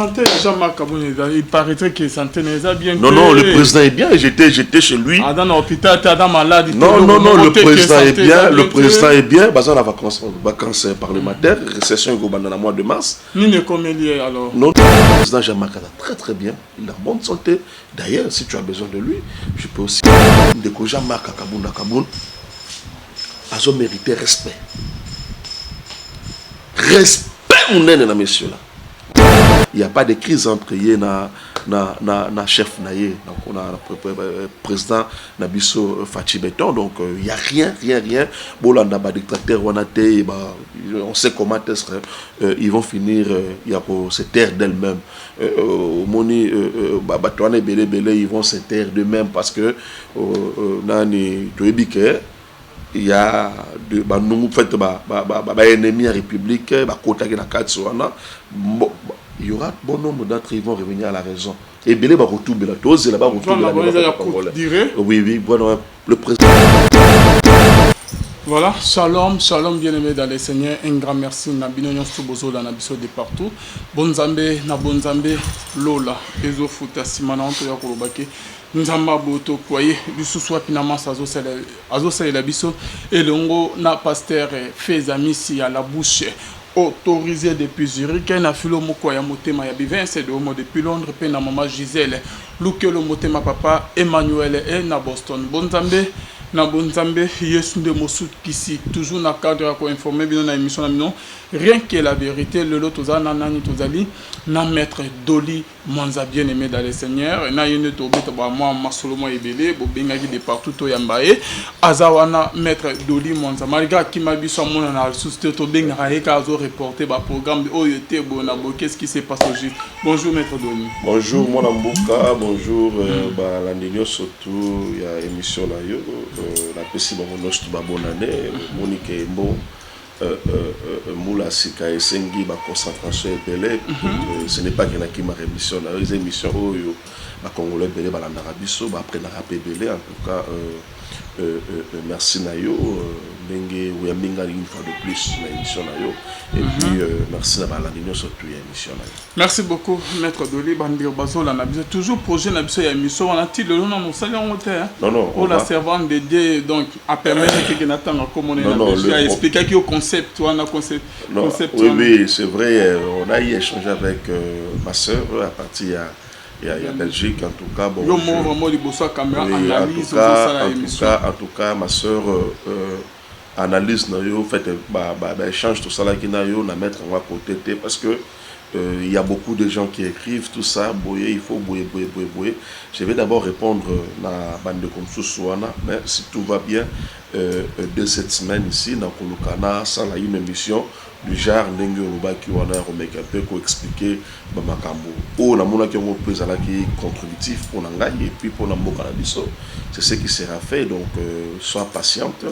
santé, Jean-Marc Kaboun, il paraîtrait que santé n'est pas bien. Non, non, le président est bien. J'étais chez lui. Ah, dans l'hôpital, tu es dans malade. Non, non, non, le président est bien. Le président est bien. Basé en vacances parlementaires, récession au mois de mars. Ni ne comédie alors. Non, le président Jean-Marc Kaboun très très bien. Il a bonne santé. D'ailleurs, si tu as besoin de lui, je peux aussi dire que Jean-Marc Kaboun a mérité respect. Respect, mon aîné, messieurs là. Il n'y a pas de crise entre yé na chef naye, donc on a le président Nabiso Fachi Beton, donc il n'y a rien. Bon là on a des dictateurs, on sait comment ils vont finir, il y a se taire d'elles-mêmes. Moni ils vont se taire d'eux-mêmes parce que il y a ennemis à la République, il y aura bon nombre d'entre eux qui vont revenir à la raison. Et Belé va retourner là. Oui, voilà, le président. Voilà, shalom, bien-aimés dans les seigneurs. Un grand merci. Nabino Stubozo dans Nabiso de partout. Bonzambe, Lola, Ezo Futa, Simana, Antoya Kolobake. Nzamba boto kwaye bisuswa pinama azo la biso et longo na pasteur Fezamisi à la bouche autorisé depuis Zurich na filo moko ya motema ya bivince de homo depuis Londres pe na maman Gisèle lukelo motema papa Emmanuel et na Boston Bonzambe yesu de mosut kisi toujours na cadre ko informer bino na émission na bino rien que la vérité le lot tozana nani tozali na maître Doli Monza bien-aimé dans les seigneurs na yene to beto ba moi masolomo ebele bo bengaki de partout to yambaye azawana maître Doli Monza malgré kima biso mona na société to benga eka azo reporter ba programme oyo te bona bo qu'est-ce qui s'est passé aujourd'hui. Bonjour maître Doli. Bonjour mon amboka, bonjour ba la nino surtout il y a émission là yo la pesi ba bonne année Monique Mbo Moula Sika et Sengi, ma concentration est belle. Ce n'est pas qu'il y a qui m'a rémission. Les émissions, ma Congolais belé, ma l'Arabiso, après la rapé belé. En tout cas, merci Nayo, Nengue ou Yaminga une fois de plus l'émission Nayo. Et puis merci à la ligne surtout l'émission Nayo. Merci beaucoup, maître Doli Bandir Bazo, la Nabiso. Toujours projet Nabiso et émission. On a-t-il le nom de salut en hauteur? Non, non. Pour la servante de Dieu, donc, à permettre que quelqu'un attende comme on est à expliquer qu'il y a un concept, on a concept. Oui, c'est vrai. On a eu échangé avec ma soeur à partir il y a Belgique, en tout cas. Bon, en tout cas, ma soeur analyse, fait, échange tout ça là qui n'a eu à mettre en côté parce que il y a beaucoup de gens qui écrivent tout ça, il faut bouiller. Je vais d'abord répondre à la bande de Komsou-Souana, mais si tout va bien, de cette semaine ici, dans Kolokana, ça a une émission du genre Nengue Oluba qui wana remettre un peu pour expliquer Bamakambo. Oh, la mona qui est présent qui est contributif pour Nangai et puis pour Namboka Nabiso. C'est ce qui sera fait, donc sois patiente.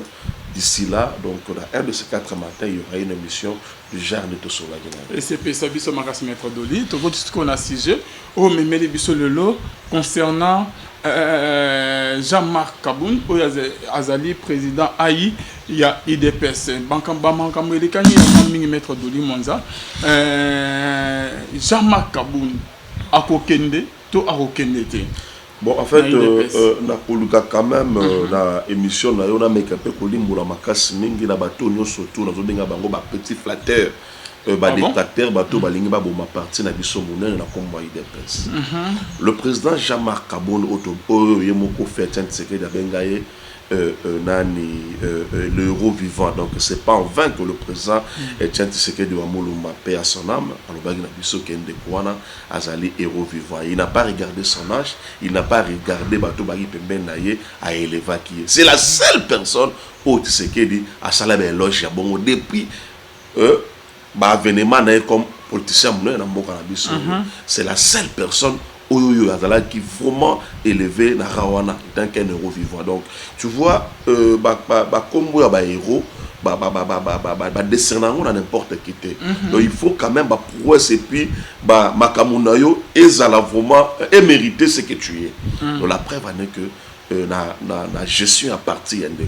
D'ici là, donc, à 1 de ces 4 matins, il y aura une émission du genre de Tosola. Et c'est ça, Bisso Maras Maître Doli. Tout ce qu'on a sujet. Oh, mais Meli Bisso Lelo, concernant Jean-Marc Kaboun, Azali, président AI, il y a IDPS. Bankam Elikani, il y a Maître Doli Monza. Jean-Marc Kaboun, Akokende, to Akokende. Bon, en fait, quand même, la émission, on a mis un peu de makasi mingi na bateau, surtout, on a petit flatteur, dictateur, bateau, balingi ba ma partie na biso monene na komba IDPS. Le président Jean-Marc Kaboun, yemoko fait un secret d'abengaye, le héros vivant. Donc, c'est pas en vain que le président Etienne Tshisekedi Wamulumba paix à son âme. Azali héros vivant. Il n'a pas regardé son âge, il n'a pas regardé Bato Bagi Pembenaye à Elevaki. C'est la seule personne où Tshisekedi a salé éloge à bon depuis avènement comme politicien. C'est la seule personne Oyo Azala qui vraiment élevé na Rawana tant qu'un héros vivant. Donc tu vois comme un héros décernant à n'importe qui. Donc il faut quand même prouesse et puis makamunayo ezala vraiment et mériter ce que tu es. Donc la preuve en est que la gestion à partir de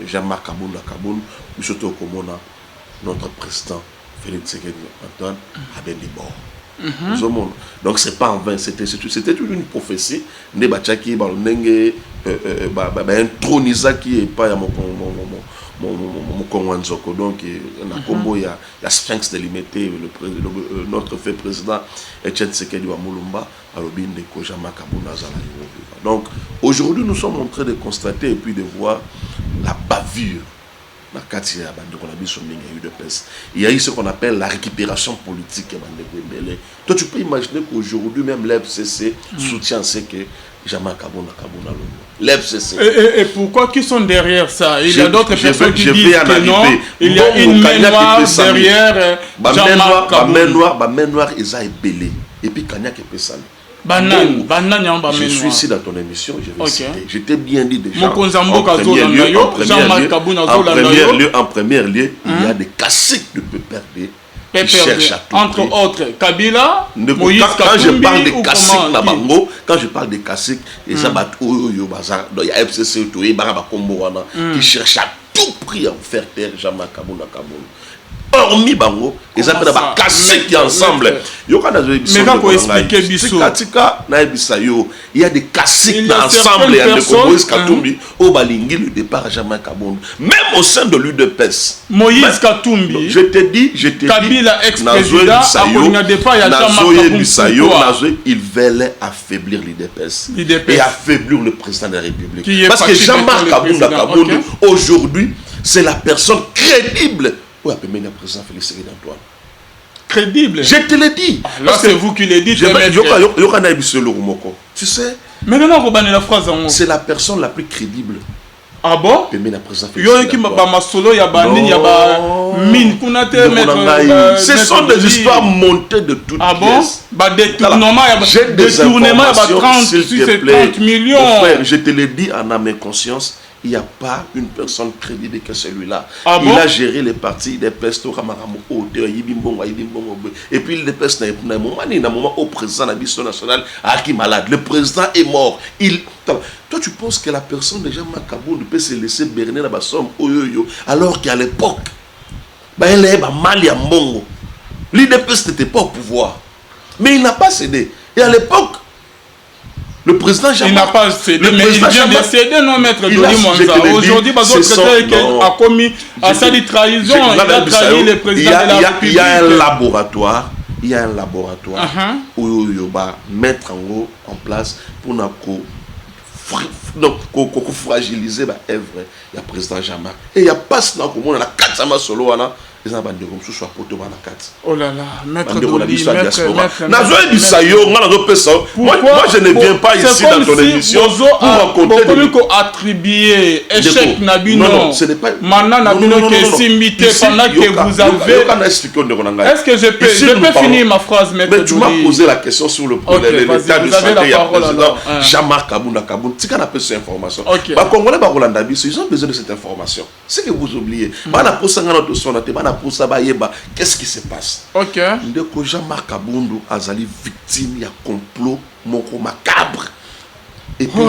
Jean-Marc Kaboun, surtout comme notre président Félix Tshisekedi Antoine a bien des donc c'est pas en vain, c'était une prophétie. Ne bachaki balonenge intronisa qui est pas mon Kongwanzoko, donc na combo il y a Sphinx délimité, notre fait président Etienne Tshisekedi wa Mulumba alobi ndeko Jean Marc Kabunda zala. Donc aujourd'hui nous sommes en train de constater et puis de voir la bavure. Il y a eu ce qu'on appelle la récupération politique. Toi, tu peux imaginer qu'aujourd'hui, même l'FCC soutient ce que Jean-Marc Kabunda. L'FCC. Et pourquoi qui sont derrière ça? Il y a d'autres personnes qui disent que non. Il y a une main noire derrière Jean-Marc Kabunda. La main noire, ils ont ébellé. Et puis, Kanyak est pesani. Je suis ici dans ton émission, je vais citer. Je t'ai bien dit déjà. En premier lieu, il y a des caciques de PPRD qui cherchent à tout entre autres, Kabila, Moïse quand je parle des caciques, quand je parle des caciques, il y a FCC qui cherchent à tout prix à faire taire Jean-Marc Kabunda. Hormis Bango, ils appellent des caciques qui ensemble. Il y a des caciques ensemble et Moïse Katumbi au Balingi le départ à Jean-Marc Kabunda. Même au sein de l'UDPS. Moïse Katumbi. Je te dis, Kabila ex-président ils veulent affaiblir l'UDPS et affaiblir le président de la République. Parce que Jean-Marc Kabunda aujourd'hui, c'est la personne crédible. Oui, le président Félix Tshisekedi Antoine. Crédible. Je te l'ai dit. Là, c'est vous qui l'avez dit. Tu sais. Mais maintenant, la phrase. C'est la personne la plus crédible. Ah bon? Ce sont des histoires montées de toutes pièces. J'ai des informations, s'il te plaît. 30 millions. Frère, je te l'ai dit en âme et conscience. Il n'y a pas une personne crédible que celui-là. Ah il bon? a géré les partis des pestes et puis les pestes au président de la nationale qui malade. Le président est mort. Toi, tu penses que la personne de Jean-Marc Kabunda peut se laisser berner la somme alors qu'à l'époque, elle est mal à Mbongo. L'IDPS n'était pas au pouvoir. Mais il n'a pas cédé. Et à l'époque, le président Jean-Marc... Il n'a pas cédé, mais il vient de céder, non, maître Doli Mwanza. Aujourd'hui, a commis à sa trahison, il a trahi le président de la République. Il y a un laboratoire où il va mettre en place pour fragiliser l'œuvre du président Jean-Marc. Et il n'y a pas ce qu'on a la 4 solo. Oh là là, maître Doli, maître. Moi, je ne viens pas ici dans ton émission pour raconter attribuer échec Nabino. Non, ce n'est pas... Maintenant, Nabino qui est simité pendant que vous avez... Est-ce que je peux finir ma phrase, maître Doli? Mais tu m'as posé la question sur le l'état de santé du président Jean-Marc Kabunda. Tu as peu cette information. Les Congolais, ils ont besoin de cette information. C'est que vous oubliez. Qu'est-ce qui se passe? Ndeko Jean-Marc Kabunda azali victime ya complot moko macabre. Et puis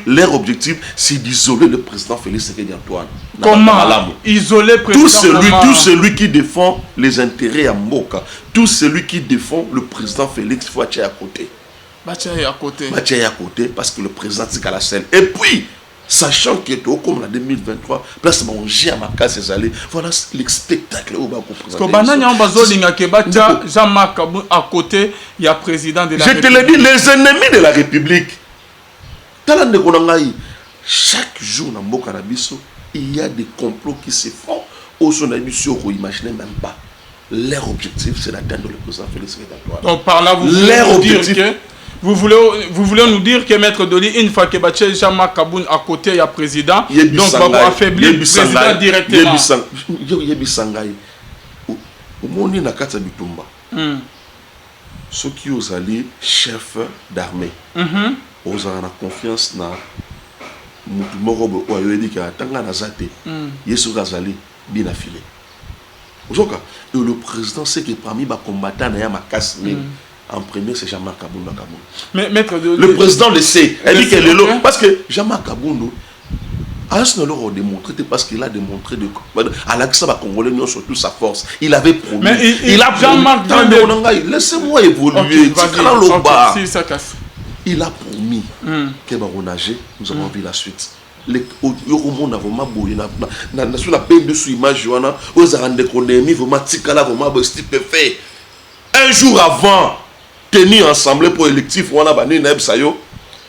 leur objectif, c'est d'isoler le président Félix Tshisekedi Antoine. Comment isoler le président? Tout celui qui défend les intérêts à Mboka, tout celui qui défend le président Félix, il faut être à côté. À côté parce que le président c'est qu'à la scène. Et puis sachant que comme en 2023, place manger à ma case c'est allé. Voilà le spectacle où Jean-Marc Kabunda à côté, il y a président de la République. Je te l'ai dit, les ennemis de la République. Chaque jour dans Mboka Nabiso, il y a des complots qui se font. Au son émission, vous imaginez même pas. Leur objectif, c'est d'atteindre le président Félix Tshisekedi Antoine. Donc par là, vous voulez nous dire que maître Doli, une fois que Jean-Marc Kabunda à côté, il y a président, donc va vous affaiblir le président directement. Ceux qui ont allé chef d'armée, ils ont confiance dans le président sait que parmi les combattants, il y a ma casse. En premier, c'est Jean-Marc Kabunda. Le président le sait. Elle dit qu'elle est là. Parce que Jean-Marc Kabunda, Arsenal leur a démontré parce qu'il a démontré à l'accès à Congolais surtout sa force. Il avait promis. Mais il a promis. Laissez-moi évoluer. Okay, ça casse. Il a promis que Baronager, nous avons vu la suite. Les Yoromon a vraiment boyé. Sur la peine de image, aux Arandéconémis, vraiment Tikala, vraiment stupéfait. Un jour avant, tenir ensemble pour électif, on a banni Neb Sayo.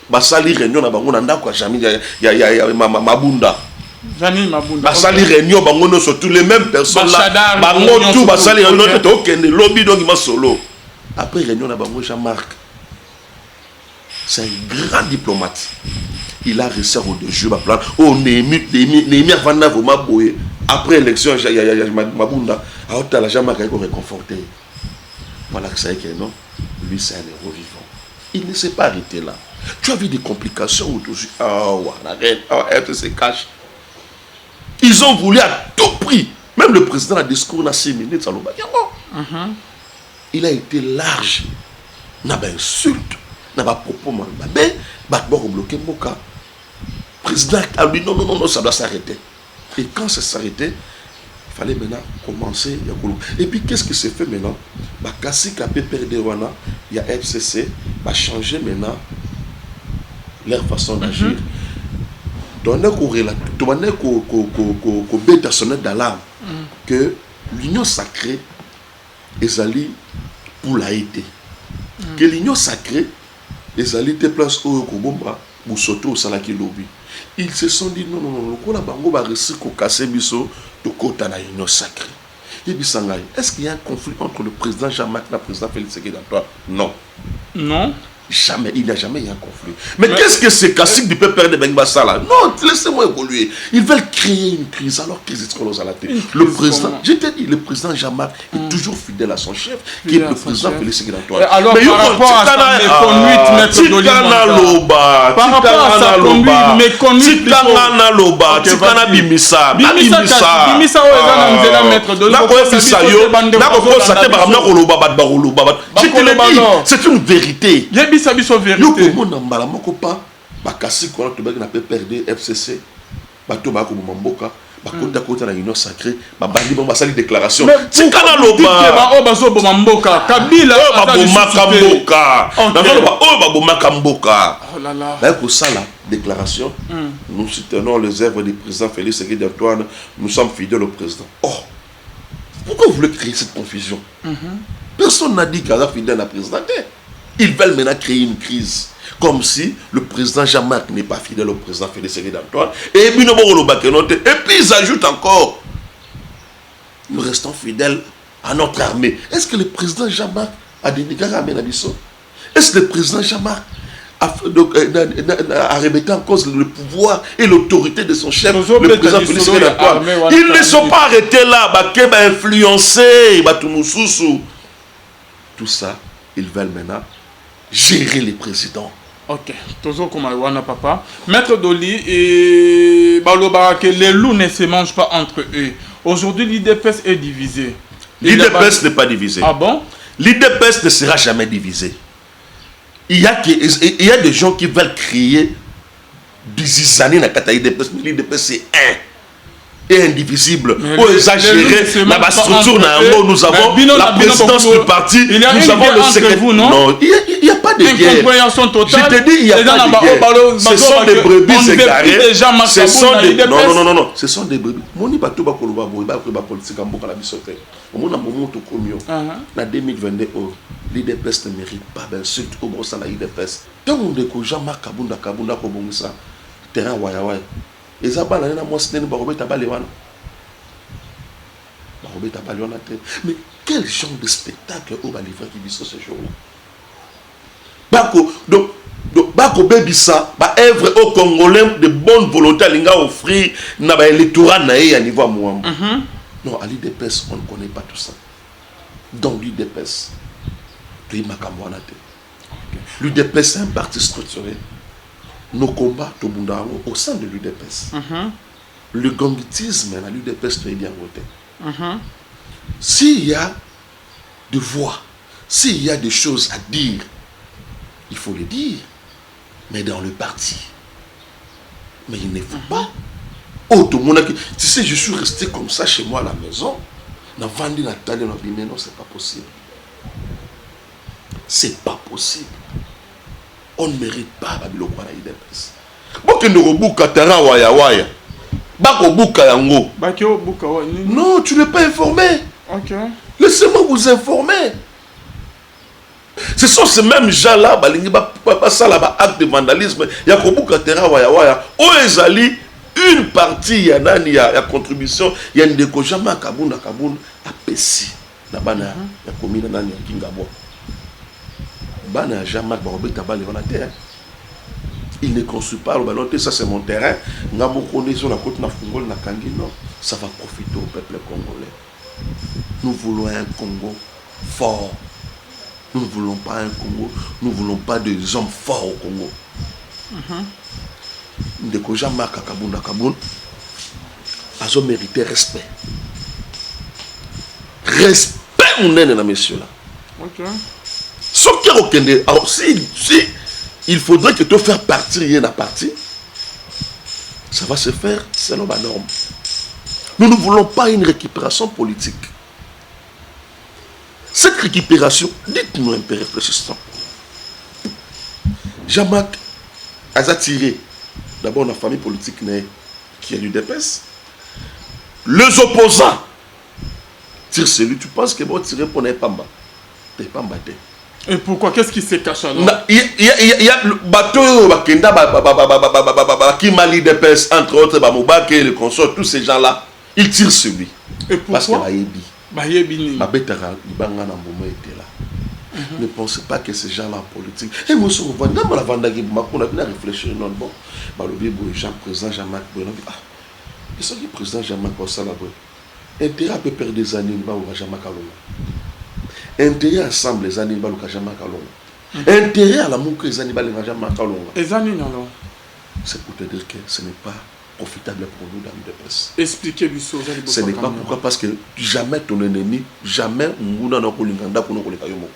Basali réunion na bango nanda kwa jamais ya Mabunda. Jani Mabunda. Basali réunion bango no surtout les mêmes personnes là. Bango tout basali réunion to okende lobby donc il m'a solo. Après réunion na bango Jean-Marc. C'est un grand diplomate. Il a réussi au de jeu plan. Oh Némi Avanda vraiment boyé. Après élection ya Mabunda, a hôtel Jean-Marc a été réconforté. Voilà que ça est que non. Lui c'est un héros vivant. Il ne s'est pas arrêté là. Tu as vu des complications autour du FTC cache. Ils ont voulu à tout prix. Même le président a discours dans 6 minutes. Il a été large. Il n'a pas insulte. Il n'a pas propos. Il n'a pas bloqué mon cas. Le président a dit non, ça doit s'arrêter. Et quand ça s'arrêtait, il fallait maintenant commencer. Et puis qu'est-ce qui s'est fait maintenant? Kassi Kapé perdre Wana, il y a FCC, va changer maintenant leur façon d'agir. Donc, on bête sonner d'alarme que l'union sacrée est allée pour l'AIT. Que l'union sacrée est allée te place au Kobomba ou surtout au Salaki Lobby. Ils se sont dit non, le bango va réussir à casser Bisso de côté de l'union sacrée. Est-ce qu'il y a un conflit entre le président Jean-Marc et le président Félix Tshisekedi d'Antoine? Non. Non. Jamais, il n'y a jamais eu un conflit. Mais qu'est-ce que c'est classique du peuple de Bengbassa là? Non, laissez-moi évoluer. Ils veulent créer une crise alors qu'ils sont à la tête. Le président, je t'ai dit, le président Jean-Marc est toujours fidèle à son chef, qui est le président Félix Tshisekedi d'Antoine. Alors, par rapport à sa méconduite, maître Doli, par rapport à sa conduite, méconduite, Tikana Bimisa, Bimisa, maître Doli, c'est une vérité. Biso vérité. Nous n'ambala moko pas bakasi ko to baki na PPRD FCC bato ba ko mboka bakota kota na union sacrée ba bandi ba basali déclaration tikana loba ba o bazo bo mboka Kabila ba bomaka mboka na ba o ba bomaka mboka oh là là ba ko sala déclaration nous soutenons les œuvres du président Félix Tshisekedi d'Antoine, nous sommes fidèles au président. Oh, pourquoi vous voulez créer cette confusion? Personne n'a dit qu'il est fidèle à président. Ils veulent maintenant créer une crise. Comme si le président Jean-Marc n'est pas fidèle au président Félix Tshisekedi d'Antoine. Et puis ils ajoutent encore. Nous restons fidèles à notre armée. Est-ce que le président Jean-Marc a dénigré l'armée Nabiso? Est-ce que le président Jean-Marc a remetté en cause le pouvoir et l'autorité de son chef, le président Félix Tshisekedi d'Antoine? Ils ne sont pas arrêtés là. Ils ont influencé. Tout ça, ils veulent maintenant gérer les présidents. Ok, toujours comme Awana papa. Maître Doli et Baloba, que les loups ne se mangent pas entre eux. Aujourd'hui, l'IDPS est divisé. L'IDPS n'est pas divisé. Ah bon? L'IDPS ne sera jamais divisé. Il y a des gens qui veulent créer des années dans l'IDPS, mais l'IDPS c'est un. Et indivisible. Pour exagérer dans la structure, nous avons la présidence du parti, nous avons le secrétaire. Non, il n'y a pas de guerre. Je te dis, il n'y a pas de guerre. Ce sont des brebis égarées. Ce sont des... Non. Ce sont des brebis. Moni bato ba koloba boy ba politique en boka la bisote. On a moment to komio. Na 2022 l'IDPS ne mérite pas d'insulte au boss na l'IDPS. Tant on déco Jean-Marc Kabunda ko bongisa terrain waya. Et ça va dans moi c'est mais quel genre de spectacle on va livrer qui dit ce jour-là? Bako Bebisa ba œuvre au Congolais de bonne volonté linga offrir na ba électorat na à niveau à moi. Non, à l'IDPS on ne connaît pas tout ça. Donc l'IDPS l'IDPS c'est un parti structuré. Nos combats au sein de l'UDPS. Le gangitisme à l'UDPS est bien voté. S'il y a des voix, s'il y a des choses à dire, il faut les dire, mais dans le parti. Mais il ne faut pas Oh, tout le monde a... Tu sais, je suis resté comme ça chez moi à la maison. On a vendu la table, on a dit, mais non, c'est pas possible. C'est pas possible. On ne mérite pas la biloko na IDPS. Boke ndorobuka tara waya waya. Bako buka yango. Bakio buka wa nini? Non, tu n'es pas informé. OK. Laissez-moi vous informer. Ce sont ces mêmes gens-là, balingi ba ça là acte de vandalisme, ya kobuka tara waya waya. O ezali une partie ya nani ya contribution ya ndeko jama kabunda a pesi na bana ya komina nani ya Kingabo. Bana Jean-Marc Barobeta Bale on a terre. Il ne construit pas le ballon, ça c'est mon terrain. N'a pas connu sur la côte na Fungol na Kangi, non. Ça va profiter au peuple congolais. Nous voulons un Congo fort. Nous ne voulons pas un Congo, nous ne voulons pas des hommes forts au Congo. Ndeko Jean-Marc Kabunda Kaboun a mérité respect. Respect mon aîné, messieurs là. OK. Alors, si il faudrait que tu fasses partir hier la partie, ça va se faire selon ma norme. Nous ne voulons pas une récupération politique. Cette récupération, dites-nous un peu réfléchissant. Jean-Marc a tiré d'abord la famille politique qui est l'UDPS. Les opposants tirent celui. Tu penses que bon tirer pour Pamba. T'es pas battu. Et pourquoi? Qu'est-ce qui se cache alors? Il y a le bateau qui m'a l'IDPS, entre autres, Bamoubak et le consort, tous ces gens-là, ils tirent sur lui. Et pourquoi? Parce que Bayebi, ne pensez pas que ces gens-là en politique. Et moi, je vois, on a réfléchi, non, bon, le président Jean-Marc, ils sont le président Jean-Marc Salaboué. Intérêt peut perdre des années, il va Jean-Marc intérêt ensemble les animaux le kajama kalonga. Intérêt à l'amour que les animaux le kajama kalonga. C'est pour te dire que ce n'est pas profitable pour nous dans l'UDPS. Expliquez Bissot. Ce n'est pas pourquoi, parce que jamais ton ennemi, jamais Mouna n'a pas l'inganda pour nous les kayomo.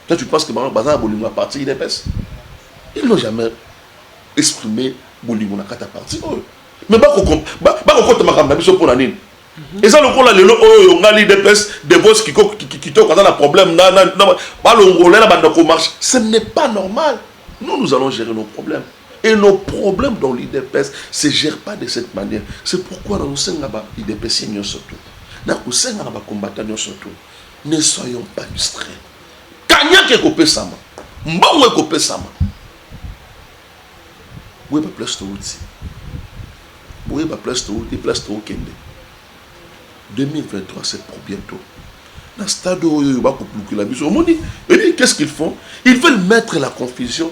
Là tu penses que Bazar Bolingo a parti l'UDPS. Ils n'ont jamais exprimé Bolingo na kata parti. Mais pas qu'on ma campagne pour la nine. Et ça, le coup là, on a l'IDPS, des voix qui ont un problème, ce n'est pas normal. Nous allons gérer nos problèmes. Et nos problèmes dans l'IDPS ne se gèrent pas de cette manière. C'est pourquoi nous sommes l'IDPS surtout. Nous sommes combattants surtout. Ne soyons pas distraits. Kanya qui est copé sama. Mbongo est copé sama. Où est ma place de outil? Où est ma place de outil? Place de outil. 2023, c'est pour bientôt. Dans ce stade où il va couper la mission, qu'est-ce qu'ils font? Ils veulent mettre la confusion.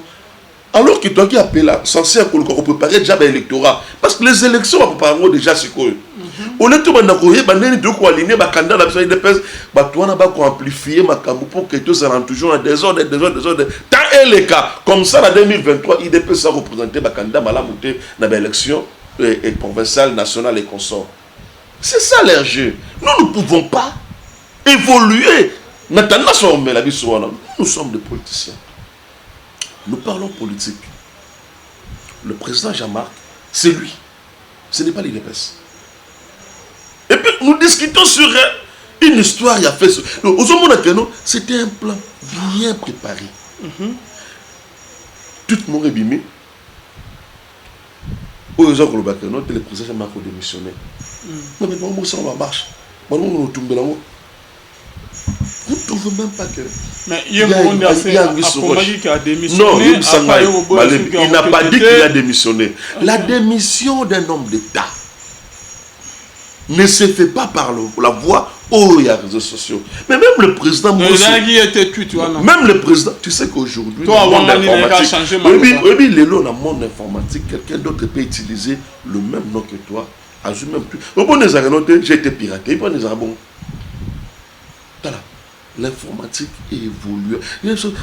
Alors que toi qui appelles censé préparer déjà l'électorat. Parce que les élections vont préparer déjà ce qu'on. Honnêtement, on a aligner ma candidat à la IDPS, on amplifier ma camou pour que tous soient toujours en désordre. Tant est le cas. Comme ça, en 2023, IDPS a représenté ma candidat à la montée dans l'élection provinciale, nationale et consort. C'est ça leur jeu. Nous ne pouvons pas évoluer. Nous sommes des politiciens. Nous parlons politique. Le président Jean-Marc, c'est lui. Ce n'est pas l'IDPS. Et puis nous discutons sur une histoire. Il a fait ce... C'était un plan bien préparé. Tout le monde est bimé. Le président Jean-Marc a démissionné. Mais maintenant, ça va marcher. Maintenant, on tombe là-haut. Vous ne trouvez même pas que... Mais il y a un qui a démissionné. Non, il n'a pas dit qu'il a démissionné. La démission d'un homme d'État ne se fait pas par la voie où il y a les réseaux sociaux. Mais même le président... Même le président... Tu sais qu'aujourd'hui, dans le monde informatique... Oui, dans le monde informatique, quelqu'un d'autre peut utiliser le même nom que toi. J'ai été piraté. L'informatique est évoluée.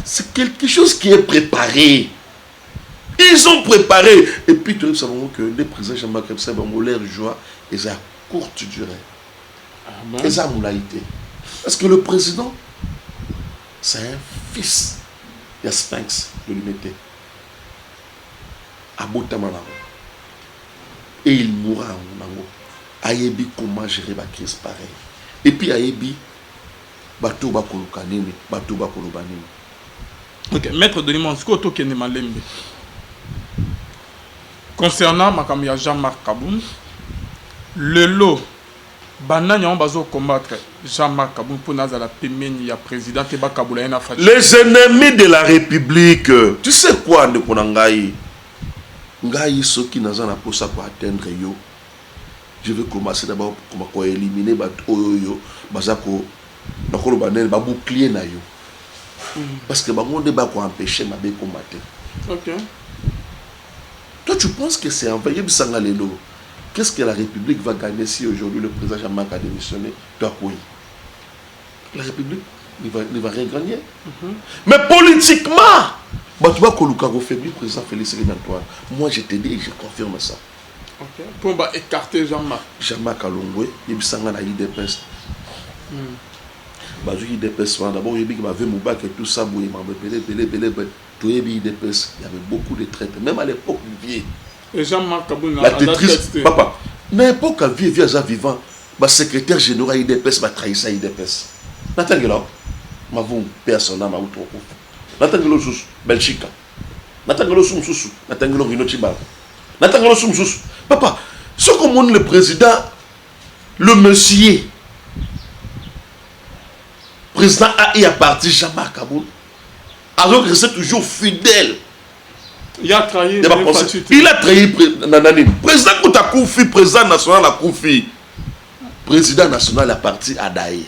C'est quelque chose qui est préparé. Ils ont préparé. Et puis, nous savons que les présidents Jean-Marc Rebseb ont l'air de joie et ça a courte durée. Et ça a moulaïté. Parce que le président, c'est un fils. Il y a Sphinx de l'unité. À Boutamalaro. et il mourra en Nango. Ayebi comment gérer la crise pareille. Et puis Ayebi, bateau bakolokanini, bateau bakolobanini. Ok, maître Denis Monsko, to kende malembe. Concernant Makamia Jean-Marc Kaboun, le lot, banani on bazo combattre Jean-Marc Kaboun pour nazala pemeni ya président Teba Kaboula ena fachi. Les ennemis de la République, tu sais quoi, Ndekonangaï? Ngaï, ceux qui n'ont pas pour atteindre yo. Je vais commencer d'abord pour éliminer Oyo, Bazako, Nakolo Banel, bouclier na yo. Parce que on débat pour empêcher ma combattre. Ok. Toi, tu penses que c'est envoyé Bisangalelo? Qu'est-ce que la République va gagner si aujourd'hui le président Jean-Marc a démissionné? Toi, oui. La République ne va rien gagner. Mais politiquement, tu vas le président Félix Antoine. Moi, je te dis et je confirme ça. Ok. Pour écarter Jean-Marc. Jean-Marc Alongwe, il a eu des pestes. D'abord, il y avait Moubak et tout ça, il y avait beaucoup de traites, même à l'époque du vieux. Et Jean-Marc Kaboun la tétrise, papa, mais l'époque à vieux vivant, le secrétaire général IDPS m'a trahi ça IDPS. Natangelo, ma vous personnel m'a outré. Natangelo sous Belgique. Natangelo sous Natangelo Rinochibal. Natangelo sous papa, ce qu'on le président, le monsieur. Président a parti Jean-Marc Kaboun. Alors que c'est toujours fidèle. Il a trahi. Il a trahi président Koutakoufi, président national à Koufi. Président national a parti à Daï.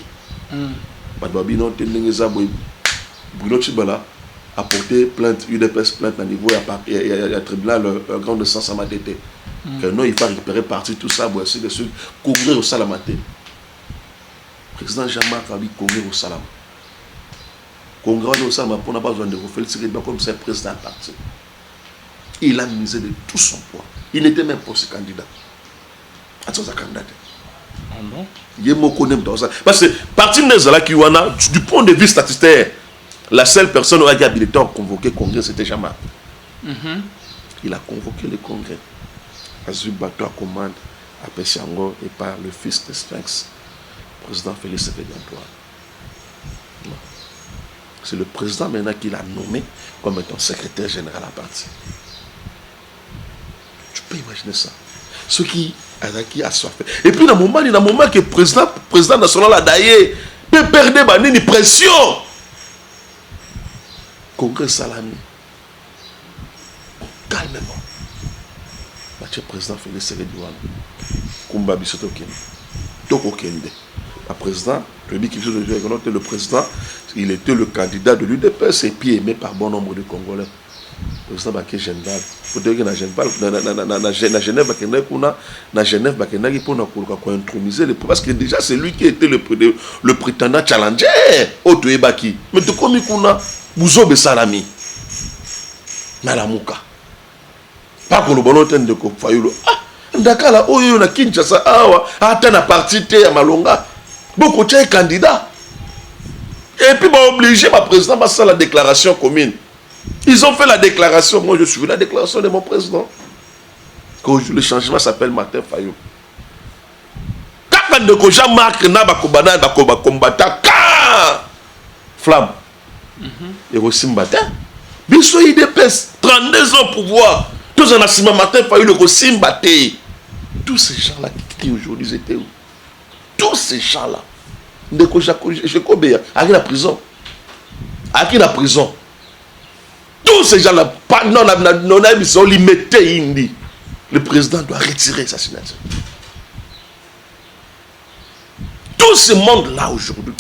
Badbabino Tenengeza Bruno Chibala a porté plainte, UDPS plainte à niveau et à tribunal grand de Sansamatété. Que non, il faut récupérer partie tout ça, ainsi de suite, couvrir au Salamaté. Président Jean-Marc a dit Congrès au Salam. Congrès au Salam, on n'a pas besoin de refaire le secret, comme c'est le président parti. Il a misé de tout son poids. Il n'était même pas ce candidat. Attends, candidat. Ah bon? Il est reconnu dans ça. Parce que, parti de du point de vue statistique, la seule personne qui a habilité à convoquer le Congrès, c'était Jean-Marc. Il a convoqué le Congrès. Azul Bato à commande à Pessango et par le fils de Sphinx. Président Félix Antoine. C'est le président maintenant qui l'a nommé comme étant secrétaire général à parti. Tu peux imaginer ça. Ce qui a soif. Et puis, dans le moment que le président national a d'ailleurs peut perdre une pression. Congrès Salami. Calmement. Le président Félix Antoine. Kumba Bisoto Kene. Toko Kende. Le président, le président, il était le candidat de l'UDPS et puis aimé par bon nombre de Congolais. Le président Baké Genval. Pour dire que dans Genève, il faut introniser le parce que déjà c'est lui qui était le prétendant challenger au Touébaki. Mais de comme il a Bouzo Salami. Nalamuka. Pas pour le bon temps de Kofayulo. Dakar là, oh, on a Kinshasa, attends la partie à Malonga. Beaucoup de candidats. Et puis, obligé, ma président, à la déclaration commune. Ils ont fait la déclaration. Moi, je suis la déclaration de mon président. Le changement s'appelle Martin Fayou. Quand Jean-Marc Nabakobana, combattant, flamme. Et aussi Mbatin. Biso IDPS, 32 ans pour pouvoir. Tous en assistant Martin Fayou, le Simbaté. Tous ces gens-là qui aujourd'hui étaient où? Tous ces gens-là. À qui la prison? À qui la prison? Tous ces gens-là, non, ils sont limités. Le président doit retirer sa signature. Tout ce monde-là aujourd'hui.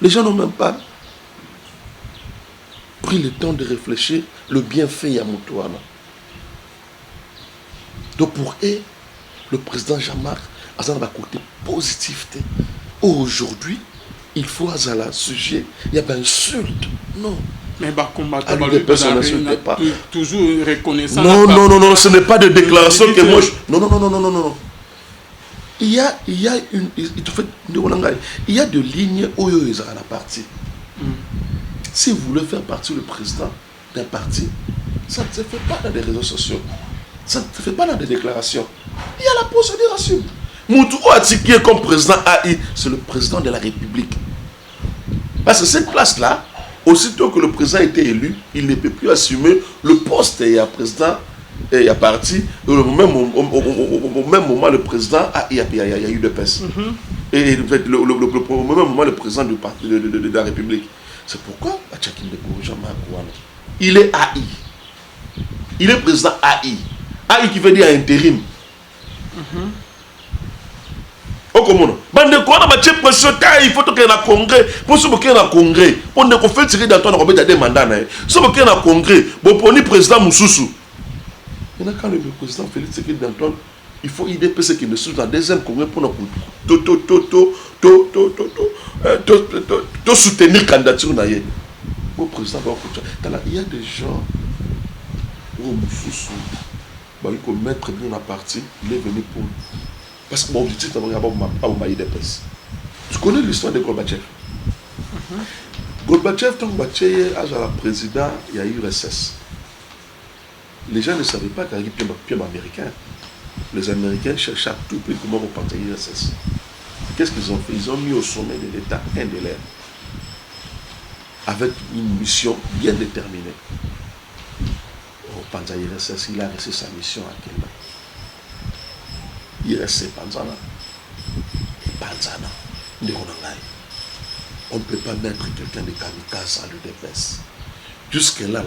Les gens n'ont même pas pris le temps de réfléchir le bienfait à Moutouana. Donc pour eux, le président Jean-Marc a un côté positivité. Aujourd'hui, il faut à la sujet, il y a une insulte. Non. Mais combattre toujours reconnaissant. Non, ce n'est pas de déclaration que moi. Non. Il y a de lignes où il y a la partie. Si vous voulez faire partie le président, d'un parti, ça ne se fait pas dans les réseaux sociaux. Ça ne se fait pas dans des déclarations. Il y a la procédure à suivre. Moutou Atiki comme président AI, c'est le président de la République. Parce que cette place-là, aussitôt que le président a été élu, il ne peut plus assumer le poste et à président et à parti. Au même moment, le président il y a eu de pèse. Et au même moment, le président du parti de la République. C'est pourquoi il est AI. Il est président AI. AI qui veut dire intérim. Comment bande quoi na chef pression il faut que na congrès pour ce que na congrès on ne fait tirer dans ton robert des mandats na ce que na congrès bon poni président Moussoussou et quand le président Félix Tshisekedi d'Antoine il faut IDPS qui me soutient dans deuxième congrès pour soutenir candidature na yé au président il y a des gens au Moussoussou il faut mettre bien la partie il est venu pour. Parce que mon objectif, c'est de des presses. Tu connais l'histoire de Gorbatchev. Gorbatchev, quand Gorbatchev a la président, il y a eu RSS. Les gens ne savaient pas qu'il y avait un américain. Les Américains cherchaient à tout prix comment repartir RSS. Qu'est-ce qu'ils ont fait? Ils ont mis au sommet de l'État un de l'air. Avec une mission bien déterminée. Repartir RSS, il a resté sa mission à quel moment? Il reste Panzana. On ne peut pas mettre quelqu'un de kamikaze à l'UDPS. Jusque-là,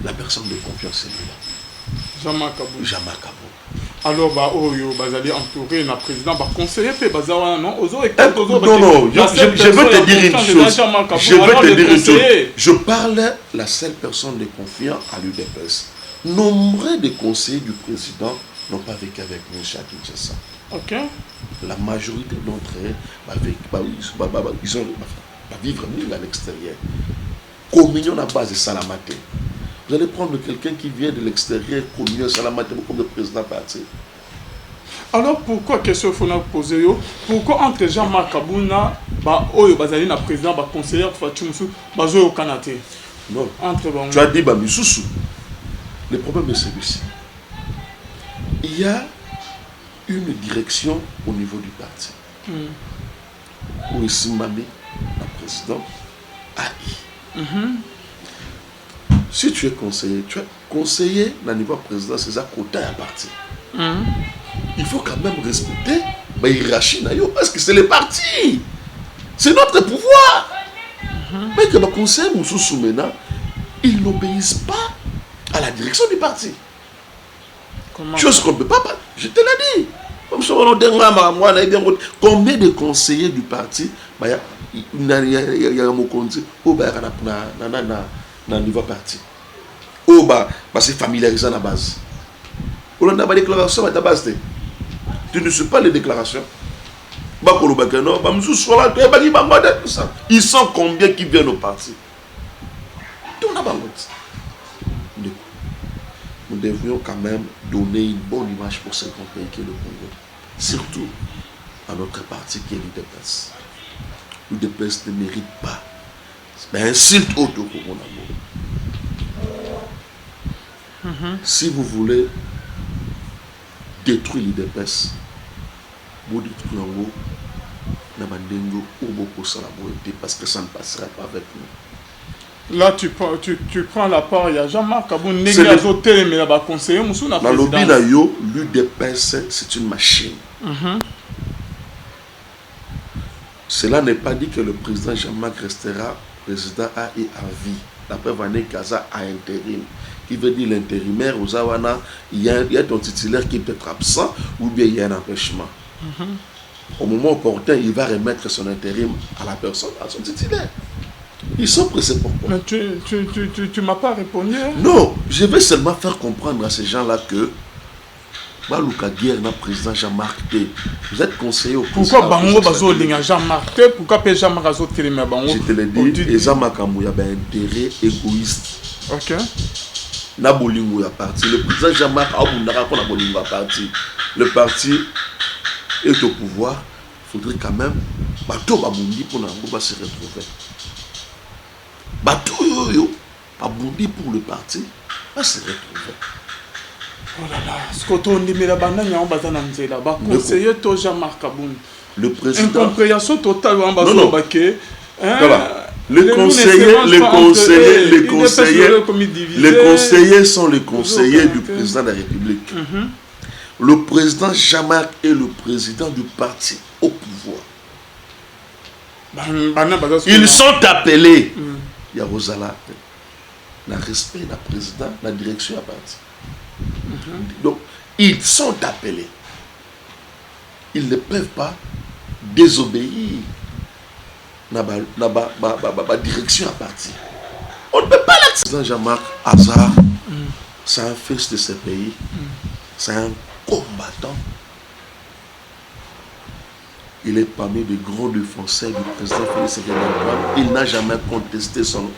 la personne de confiance est là. Jean-Marc Kabou. Jean-Marc Kabou. Alors, vous allez entourer le président, conseiller, non, je veux te dire une chose. Je parle la seule personne de confiance à l'UDPS. Nombre de conseillers du président n'ont pas vécu avec nous à Kinshasa. Ok. La majorité d'entre eux ils ont vivre à l'extérieur. Communion à base de Salamate. Vous allez prendre quelqu'un qui vient de l'extérieur, communion Salamate comme le président parti. Alors pourquoi question faut nous poser pourquoi entre Jean-Marc Kabouna le président conseiller Fatimousou au Canada? Non. Tu as dit Moussoussou. Le problème est celui-ci. Il y a une direction au niveau du parti. Où est Mami, la présidente, AI. Si tu es conseiller au niveau président, c'est ça côté à parti. Il faut quand même respecter la hiérarchie, parce que c'est le parti. C'est notre pouvoir. Mais que le conseiller Moussoussou maintenant, ils n'obéissent pas à la direction du parti. Chose qu'on ne peut pas. Je te l'ai dit. Combien de conseillers du parti il y a un mokonzi au niveau parti. C'est familiarisé à la base. On a des déclarations à la base. Tu ne suis pas les déclarations. Ils sont combien qui viennent au parti? Nous devrions quand même donner une bonne image pour ce grand pays qui est le Congo. Surtout à notre parti qui est l'UDPS. L'UDPS ne mérite pas. Mais insulte autour de mon amour. Si vous voulez détruire l'UDPS, vous détruisez en haut, parce que ça ne passera pas avec nous. Là, tu prends la part, il y a Jean-Marc Kabou, négazoté, mais là-bas, conseiller, Moussou n'a pas de l'UDPS, c'est une machine. Cela n'est pas dit que le président Jean-Marc restera président à vie. D'après Vané Kaza à intérim. Qui veut dire l'intérimaire, aux Awana, il y a ton titulaire qui peut être absent ou bien il y a un empêchement. Au moment opportun, il va remettre son intérim à la personne, à son titulaire. Ils sont pressés pourquoi? Mais tu m'as pas répondu. Hein? Non, je vais seulement faire comprendre à ces gens-là que Balouka Guerre n'a président Jean-Marc T. Vous êtes conseiller au président. Pourquoi Bango Bazo Linga Jean-Marc T? Pourquoi P. Jean-Marc Azo Télémé Bango? Je te l'ai dit, et Jean-Marc Amou, il y a un intérêt égoïste. Ok. Na Bolingo ya parti. Le président Jean-Marc Aboundara pour la Bolingo parti. Le parti est au pouvoir. Il faudrait quand même Bato Babundi pour Nambo se retrouver. Bato yo. pas bondi pour le parti, va se retrouver. Oh là là, ce que on dit, mais la banane, on va dans là-bas. Conseiller Jean-Marc Kaboun. Le président. Incompréhension totale, on va non, non. Les conseillers sont les conseillers du président de la République. Le président Jean-Marc est le président du parti au pouvoir. Ils sont appelés. Il y a Rosala, le respect du président, la direction à parti. Donc, ils sont appelés. Ils ne peuvent pas désobéir à la direction à parti. On ne peut pas l'accepter. Jean-Marc Hazard, c'est un fils de ce pays. C'est un combattant. Il est parmi les grands défenseurs du président Félix Tshisekedi. Il n'a jamais contesté son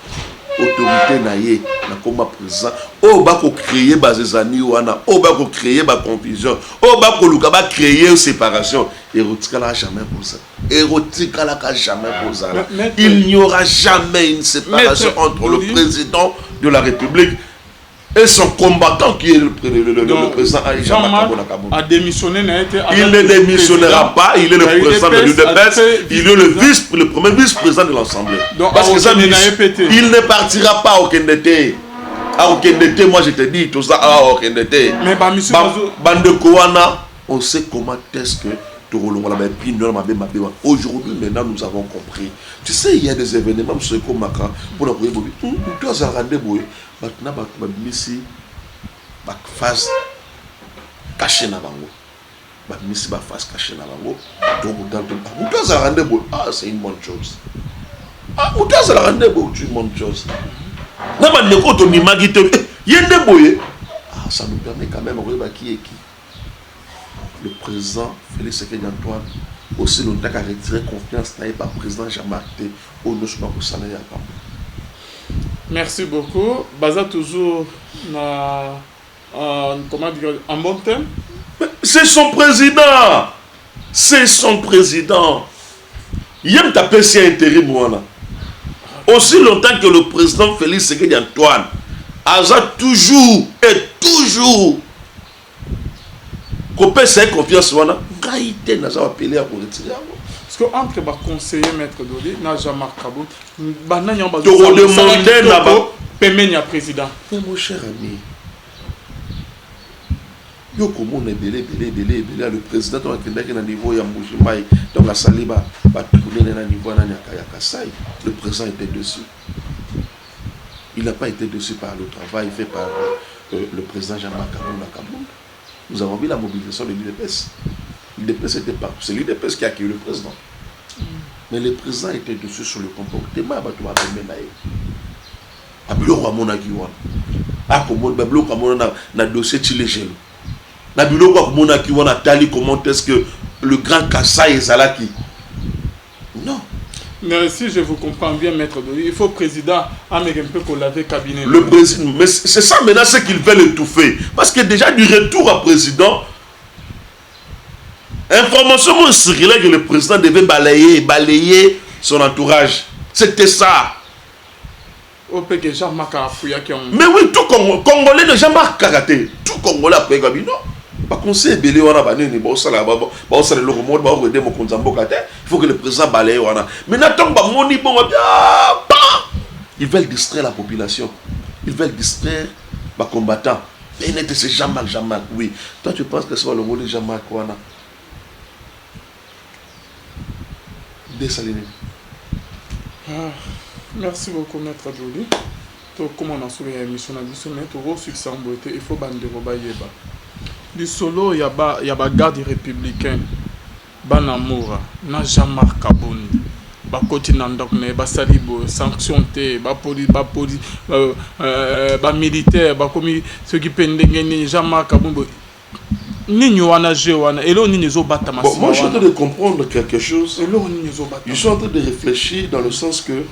autorité naïe na combat président. Oh bah ko créer bazezani wana, oh bah ko créer ba confusion, oh bah ko luka ba créer séparation. Érotika jamais pour ça. Érotika la jamais pour ça. Il n'y aura jamais une séparation entre le président de la République et son combattant qui est le président Jean-Marc a démissionné. Il ne démissionnera pas, il est le président de l'UDPS, il est le premier vice-président de l'Assemblée. Parce que ça, il ne partira pas au Kendete. À Kendete, moi je te dis tout ça, à Kendete. Mais Bande Kouana, on sait comment est-ce que aujourd'hui, maintenant, nous avons compris. Tu sais, il y a des événements pour la maintenant, ici, face cachée na bango. Ici, face cachée na bango. Ah, c'est une bonne chose. Ah, c'est une bonne chose. Ah, ça nous permet quand même de voir qui est qui. Le président Félix Tshisekedi Antoine, aussi longtemps qu'à retirer confiance par le président Jean-Marc au merci beaucoup. Baza toujours comment dire, en bon thème. C'est son président. C'est son président. Il aime taper si intérim. Aussi longtemps que le président Félix Tshisekedi Antoine a toujours et toujours qu'on peut se confiance. Gaïté n'a pas appelé à pour retirer. Parce que entre les conseillers maître Doli, Jean-Marc Kaboun, président. Mon cher ami, le président a niveau donc la saliba niveau le président était dessus. Il n'a pas été dessus par le travail fait par le président Jean-Marc Kaboun. Nous avons vu la mobilisation de l'UDPS. L'UDPS était partout. C'est l'UDPS qui a accueilli le président. Mais le président était dessus sur le comportement. Comment est-ce que le grand Kassai est Zalaki? Non. Mais si je vous comprends bien, maître Doli, il faut le président américain pour laver cabinet. Le président, mais c'est ça maintenant ce qu'ils veulent étouffer. Parce que déjà du retour à président, information circulait que le président devait balayer son entourage. C'était ça. Mais oui, tout Congolais ne jamais karaté. Tout Congolais après Gabino. Il faut que le président balaye. Maintenant, ils veulent distraire la population. Ils veulent distraire les combattants. C'est Jean-Marc. Oui. Toi, tu penses que c'est le mot de Jean-Marc Wana? Dessalines. Merci beaucoup, maître Doli. Comme on a sur l'émission, il faut bande du solo, il y a des gardes républicains. Banamura, na Jean-Marc Kaboun. Bakoti nandok ne basalibo sanctionné, militaire, bakomi ce qui pendengeni Jean-Marc Kaboun. Moi, je suis en train de comprendre quelque chose. Je suis en train de réfléchir dans le sens que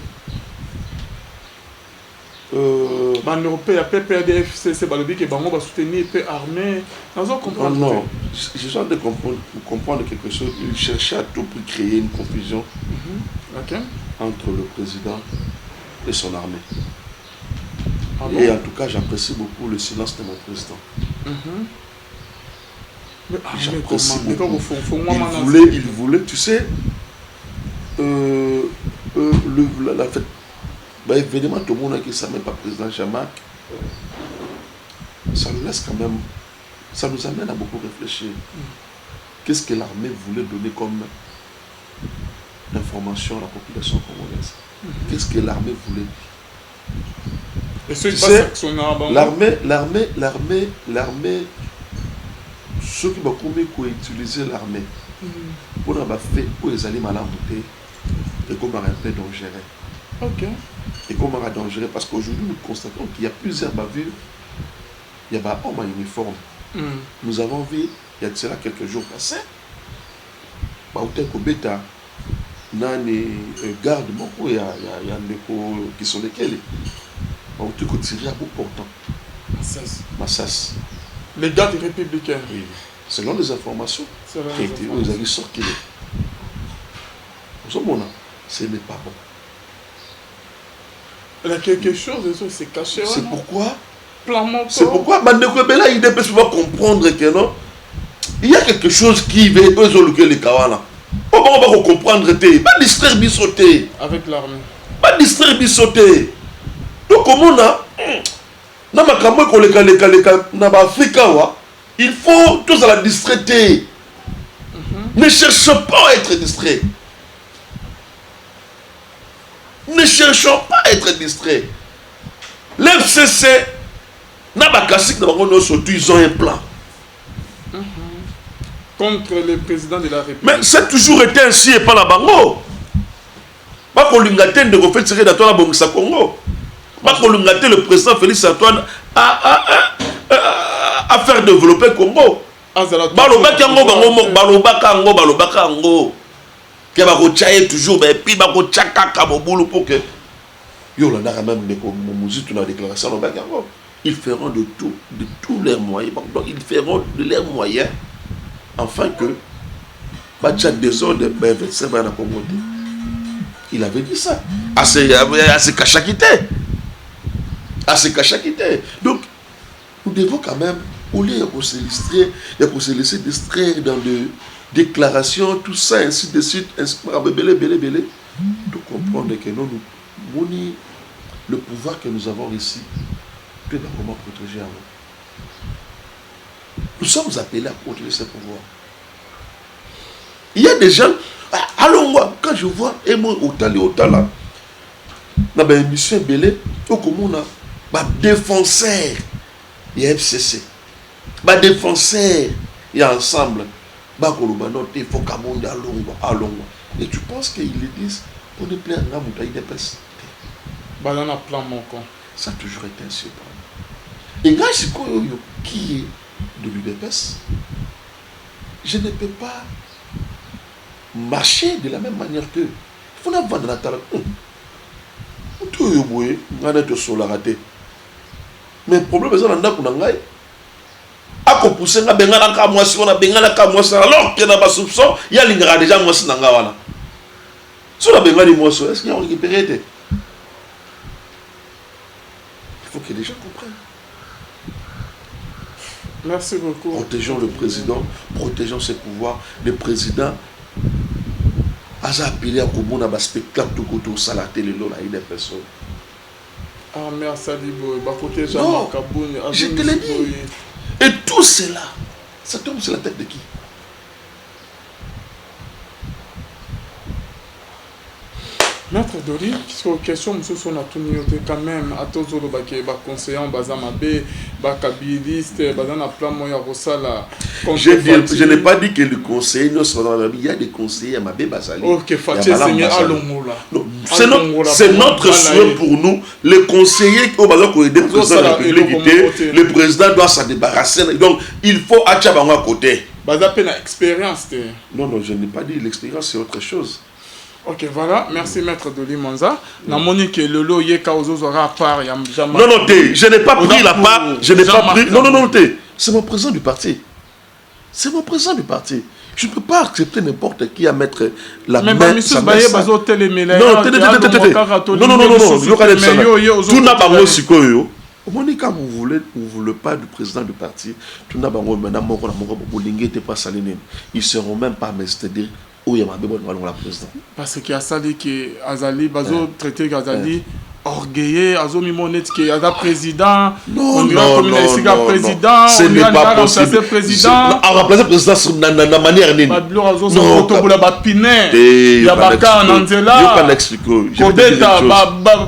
PPRDF, c'est Balobi qui va soutenir l'armée. Non, je suis en train de comprendre quelque chose. Il cherchait à tout pour créer une confusion entre le président et son armée. Ah bon? Et en tout cas, j'apprécie beaucoup le silence de mon président. J'apprécie beaucoup. Il voulait, tu sais, la fête. Bah, évidemment, tout le monde qui ne savait pas président Jamac, ça nous laisse quand même, ça nous amène à beaucoup réfléchir. Qu'est-ce que l'armée voulait donner comme information à la population congolaise? Qu'est-ce que l'armée voulait? Et ceux qui passent l'armée, ceux qui vont utiliser l'armée pour avoir fait où ils allaient mal embouter et comme un peu dangereux. Ok. Et comme un dangereux parce qu'aujourd'hui nous constatons qu'il y a plusieurs bavures, il y a des hommes en uniforme. Nous avons vu, il y a de cela quelques jours passés, il y a des gardes qui sont lesquels ils tiré à bout portant. Massas. Les gardes républicains. Oui. Selon les informations, ils avaient sorti. Ce n'est pas bon. Il y a quelque chose, c'est caché. C'est pourquoi. C'est pourquoi Bandekobela, il ne peut pas comprendre que non. Il y a quelque chose qui veut les Kawana. On va comprendre, pas distraire sauter. Avec l'armée. Pas distraire sauter. Donc, comment on a. Il faut tous à la distraiter. Ne cherchons pas à être distrait. Ne cherchons pas à être distrait. L'FCC, ils ont un plan. Contre le président de la République. Mais c'est toujours été ainsi et pas la bango. Pas qu'on lui de refait tirer d'Antoine Bongsa Congo. Pas qu'on lui le président Félix Antoine à faire développer Congo. Balobaka Ango. Qui va rechailler toujours, et puis va rechacker Kaboboulou pour que. Yo, là, même des déclaration ils feront de tous leurs moyens. Donc, ils feront de leurs moyens afin que. Il avait dit ça. À ses cachaquités. Donc, nous devons quand même, au lieu de se laisser distraire dans des déclarations, tout ça, ainsi de suite, de comprendre que nous, le pouvoir que nous avons ici, peut comment protéger avant. Nous sommes appelés à protéger ce pouvoir. Il y a des gens, allons moi, quand je vois, et moi, autant là, dans une émission belé, au commun, défenseur, il y a FCC, défenseur, il y a ensemble, il faut allons. Et tu penses qu'ils le disent pour ne plaire à la moutaille des pèses. Dans un plan manquant. Ça a toujours été ainsi. Et là, c'est quoi qui est de l'UDPS? Je ne peux pas marcher de la même manière que. Il faut pas vendre la table. Mais le problème est que ako pousser nga bengana ka mwasi on a bengana ka mwasi alors qu'il y a pas soupçon il y a l'ingara déjà mwasi nanga wana sur la bengani mwasi est-ce qu'il y a récupéré il faut que les gens comprennent. Merci beaucoup. Protégeons le président, protégeons ses pouvoirs. Le président a appelé à Kobo na spectacle de Koto Salaté le lot là il des personnes. Ah merci Alibo, non, je te l'ai dit. Et tout cela, ça tombe sur la tête de qui? Maître Dori, sur question, monsieur, on a tout mis quand même, à tous les conseillers, Bazamabe, Bakabiliste, Bazana plan moya Rosala. Je n'ai pas dit que les conseillers ne sont dans la vie, il y a des conseillers à Mabé Bazali. Ok, Fatih Seigneur Alongola. C'est notre souhait pour nous, les conseillers au Bazar pour aider le président de la République, le président doit s'en débarrasser. Donc, il faut Achabango à côté. Bazapé na expérience. Non, je n'ai pas dit l'expérience, c'est autre chose. Ok, voilà. Merci, Maître Doli Monza. Na monique le lot yeka ozozora à part. Non, je n'ai pas pris la part. Je n'ai pas pris. Non, c'est mon président du parti. C'est mon président du parti. Je ne peux pas accepter n'importe qui à mettre la main. Mais monsieur Baye Bazo Télémélé. Non. Tout n'a pas moi sikoyo. Au moins, quand vous voulez pas du président du parti, tout n'a pas maintenant ils seront même pas, mais c'est-à-dire, où il y a la président. Parce qu'il y a ça que Azali, Bazo traité Azali, orgueilleux, Azo Mimonet, qui est président, non, président, ce n'est pas possible. Président. À remplacer le président de manière née. Non, il y a Baka Nanzela, Kodeta,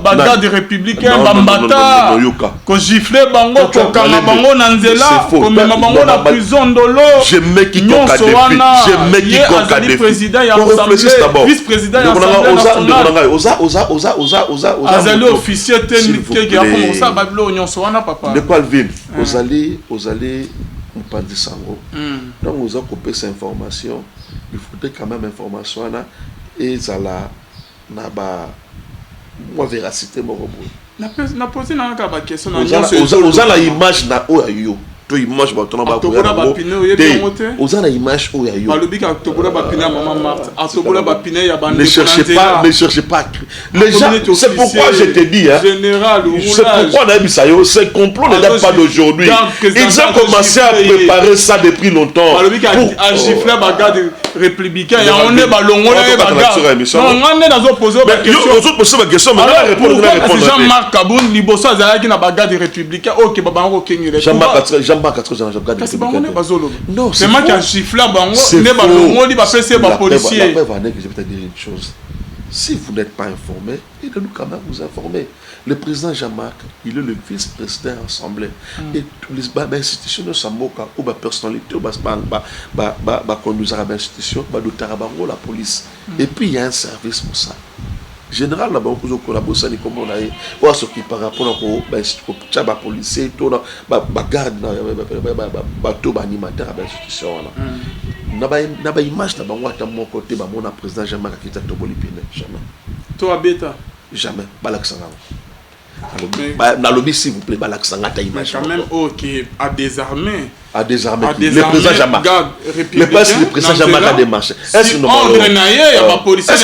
Bagdad républicain, Bambata, ko gifle bango, ko kama bango Nanzela, ko mema bango na prison dolo. Je mets qui compte je mets qui compte à défi. Président, il y a l'Assemblée, vice-président, il y a l'Assemblée nationale. Officier technique comme ça bablo nyonsoana papa de quoi le vin aux allez on pas de sango donc vous a coupé cette information il faudrait quand même information là et ça là na ba moi véracité mon robot na poser na ka ba question na aux la image na o yo to image ba tona ba aux la image o yo balobi ka tobola ba pine maman Marthe atobola ba pine ya bande ne cherchez pas les gens c'est pourquoi je te dis hein général c'est pourquoi on a mis ça ce complot ne date pas d'aujourd'hui ils ont commencé à préparer ça depuis longtemps balobi ka a gifler ba garde républicain ya on est ba longo na ba garde non on est dans opposé ba question mais la répondre Jean-Marc Kaboun liboso azalaki na ba garde républicain OK ba bango kengire Jean-Marc 4 ans, non, c'est moi qui a giflé bango, ne ba longo li ba PC ba policier. Je vais te dire une chose. Si vous n'êtes pas informé, aidez-nous quand même vous informer. Le président Jean-Marc, il est le vice-président assemblée. Et tous les institutions de Samoka, ou la personnalité, ou conduire à l'institution, la police. Et puis il y a un service pour ça. Général là-bas on collabore comme on a eu ou ce qui par rapport à la police tout ba garde bateau animateur à l'institution là na ba image là bango ata mon côté ba mon président Jean-Marc Akita toboli pene jamais toi beta jamais balaksanga na lobby s'il vous plaît balaksanga ta image quand même OK à désarmer le président Jean-Marc le président Jean-Marc a démarché est-ce que on il y a pas policier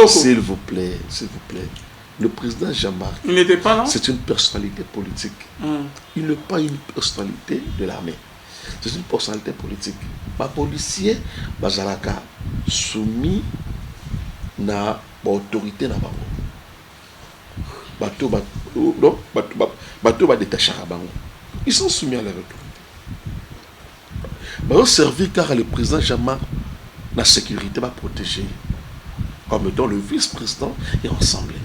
s'il vous plaît le président Jean-Marc il n'était pas là c'est une personnalité politique il n'est pas une personnalité de l'armée c'est une personnalité politique les policiers bazalaka soumis na autorité na bango bateau va détacher à bango ils sont soumis à la autorité va servir car le président Jean-Marc la sécurité va protéger comme étant le vice-président et ensemble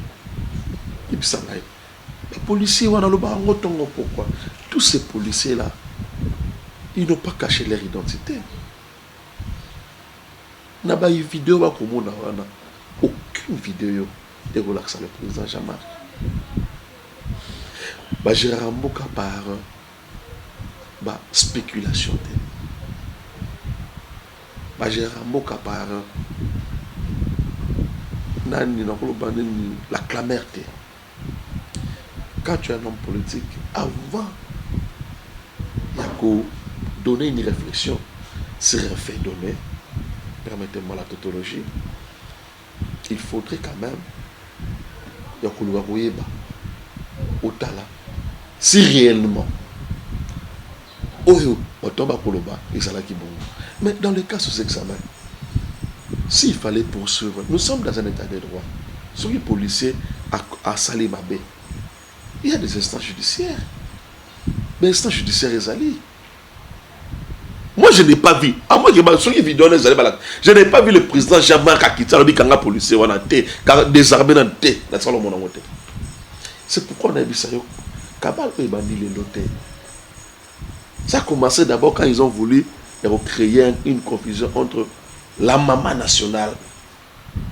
et puis ça va les policiers on a le bango tongo pourquoi tous ces policiers là ils n'ont pas caché leur identité n'a pas eu vidéo va comme on a aucune vidéo de relaxer le président Jean-Marc. Gérard Mboka par spéculation. Gérard Mboka par la clamerte. Quand tu es un homme politique, avant de donner une réflexion sur un fait donné, permettez-moi la tautologie, il faudrait quand même si réellement mais dans le cas de ces examens s'il fallait poursuivre nous sommes dans un état de droit si les policiers à Salé Mabé il y a des instances judiciaires mais instances judiciaires les alliés. Moi, je n'ai pas vu. À moi, je n'ai pas vu le président Jean-Marc Akita, le policier, car désarmé dans le thé. C'est pourquoi on a vu ça. Ça a commencé d'abord quand ils ont voulu créer une confusion entre la maman nationale,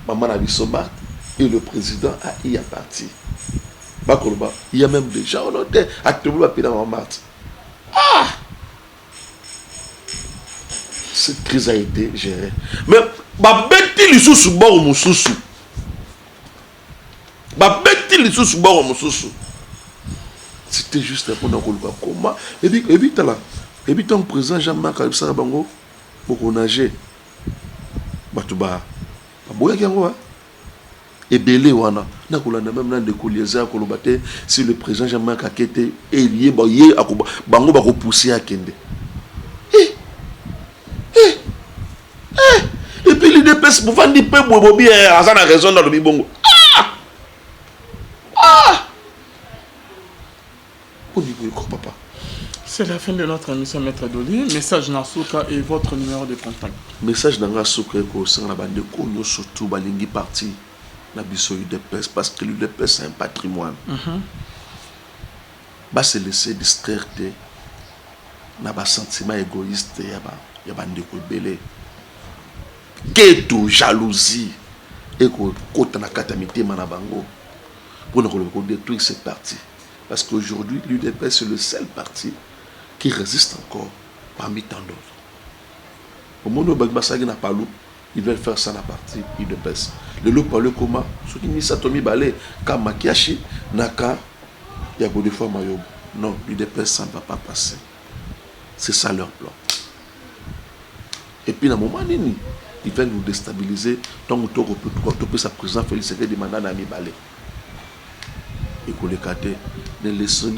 Maman Nabisomat, et le président A.I. parti. Il y a même des gens qui ont été activés dans Maman. Ah! Cette crise a été gérée. Mais babeti lisusu boro mususu. Babeti lisusu boro mususu. C'était juste pour nous voir comment. Et puis là. Et puis ton président Jean-Marc Alexandre Bango pour nager. Batuba. Baboya yango. et belé wana na kolanda même na de kolieza kolobate si le président Jean-Marc Akete et lié bango ba ko pousser à kende et puis l'UDPS pour faire des peu bobi ça na raison dans le bibongo on dit quoi papa. C'est la fin de notre émission, Maître Doli. Message Nasuka et votre numéro de contact. Message dans Nasuka ko sang la bande ko no surtout balingi parti na biso UDPS parce que l'UDPS c'est un patrimoine. Ba se laisser distraire de na ba sentiment égoïste ya bande ko belé. Keto jalousie et ko kota na katamité mana bango pour ne détruire ce parti parce qu'aujourd'hui l'UDPS c'est le seul parti qui résiste encore parmi tant d'autres. Au moment où Bagbasagi n'a pas loup, ils veulent faire ça dans la partie UDPS. Le loup parle comment? Ce qui dit ça, Tommy Balé, Kamakiashi, Naka, il y a beaucoup de fois Mayob. Non, l'UDPS, ça ne va pas passer. C'est ça leur plan. Et puis, dans le moment où ils veulent nous déstabiliser, donc on peut sa président Félix Tshisekedi demande à Nami Balé. Et qu'on les cate, ne laissons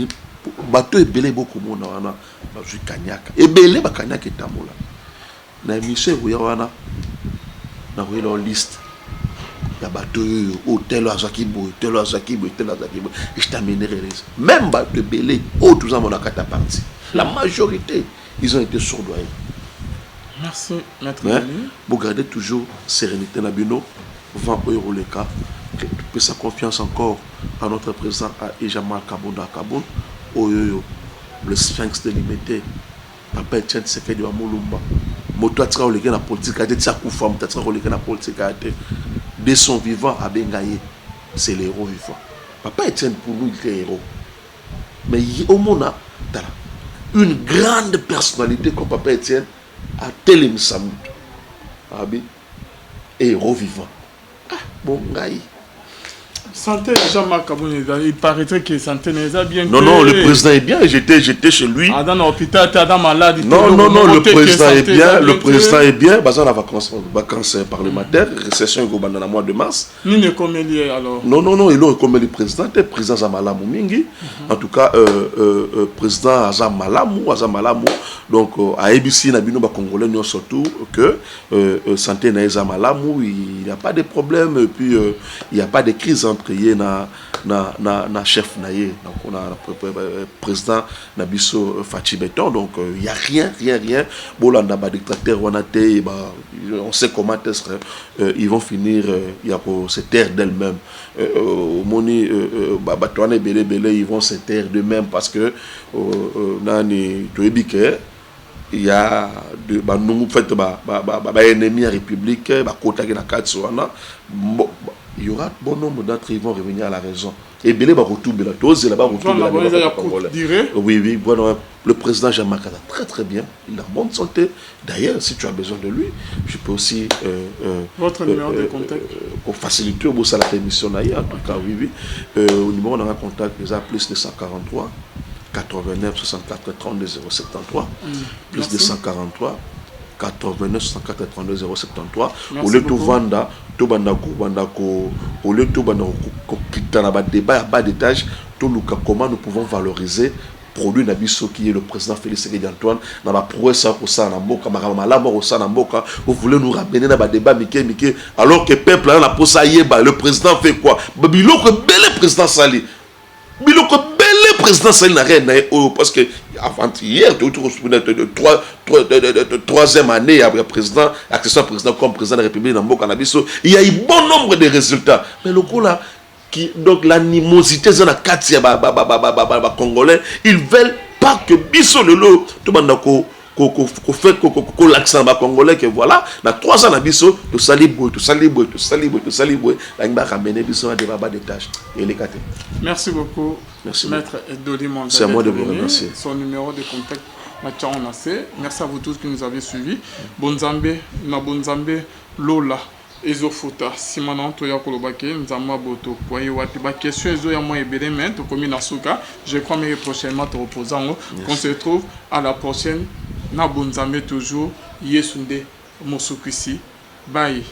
bateau ebele beaucoup monde wana bazui kanyaka ebele ba kanyaka etambola na émission ya wana na ko liste ya bateau hôtel azakibo je t'amènerai même bateau ebele tous en monakata parti la majorité ils ont été sourdoyés. Merci Maître Doli. Vous gardez toujours sérénité na bino vent pour le cas que sa confiance encore à notre président à Ejamal Kabunda Kaboun. Oyoyo, le sphinx délimité, Papa Etienne Tshisekedi wa Mulumba, moto atira oleke na politique, ate tia kufa moto atira oleke na politique ate. De son vivant à Bengaye, c'est le héros vivant. Papa Etienne pour nous il est héros. Mais au monde une grande personnalité comme Papa Etienne a Telem Samut. Abi, héros vivant. Ah, bon gaï. Santé Jean-Marc Kaboun, il paraîtrait que santé n'est pas bien. Non, le président est bien. J'étais chez lui. Ah, dans l'hôpital, tu es dans malade. Non, le président est bien. Le président est bien. Basant la vacances parlementaires, récession au mois de mars. Ni ne comme lié alors. Non, il est comme le président. Le président Zamalamou Mingi. En tout cas, président Zamalamou. Donc, à ABC, Nabino Congolais, nous surtout que santé n'est Zamalamou. Il n'y a pas de problème. Et puis, il n'y a pas de crise entre na chef naie donc on a le président Nabiso Fachi Beton donc il y a rien bolanda ba dictateur wanate on sait comment ils vont finir il y a se taire d'elles-mêmes moni batouane belé ils vont se taire d'eux-mêmes parce que nani toebike il y a de nous fait ennemi à République kota na katsuana il y aura bon nombre d'entre eux qui vont revenir à la raison. Et Belé va retourner là. Oui, voilà. Le président Jean-Marc a très bien. Il a bonne santé. D'ailleurs, si tu as besoin de lui, je peux aussi. Votre numéro de contact. Pour faciliter au bout de la permission, en tout cas, oui. Au numéro, on a un contact déjà plus de 143 89 64 32 073. Plus de 143 89 64 32 073. Au lieu de vendre, au lieu de vendre, débat à bas d'étage, comment nous pouvons valoriser produit Nabiso qui est le président Félix Tshisekedi Antoine dans la prouesse au sein d'Amboka, vous voulez nous ramener dans le débat Miké, alors que le peuple a posé le président fait quoi? Biloko bel président Sali. Biloko bel président Sali n'a rien parce que avant-hier, troisième année après président, accession président comme président de la République d'Amboka Nabiso, il y a eu bon nombre de résultats. Mais le coup là, donc l'animosité dans la quartier congolais, ils veulent pas que biso le lot tout le monde fait l'accent congolais que voilà dans 3 ans biso tout salibo la ngba ramener biso à des baba des tâches et les quatre. Merci beaucoup. Merci Maître Doli Monzabé. C'est à moi de vous remercier. Son numéro de contact merci à vous tous qui nous avez suivis. Bonzambe Lola ezofuta simana to ya kolobake nzamba boto kwa yewati ba question ezo ya moi ebele mais to komi na suka je crois mais prochainement te reposant on se retrouve à la prochaine na bonzambe toujours yesunde mosukwisi bye.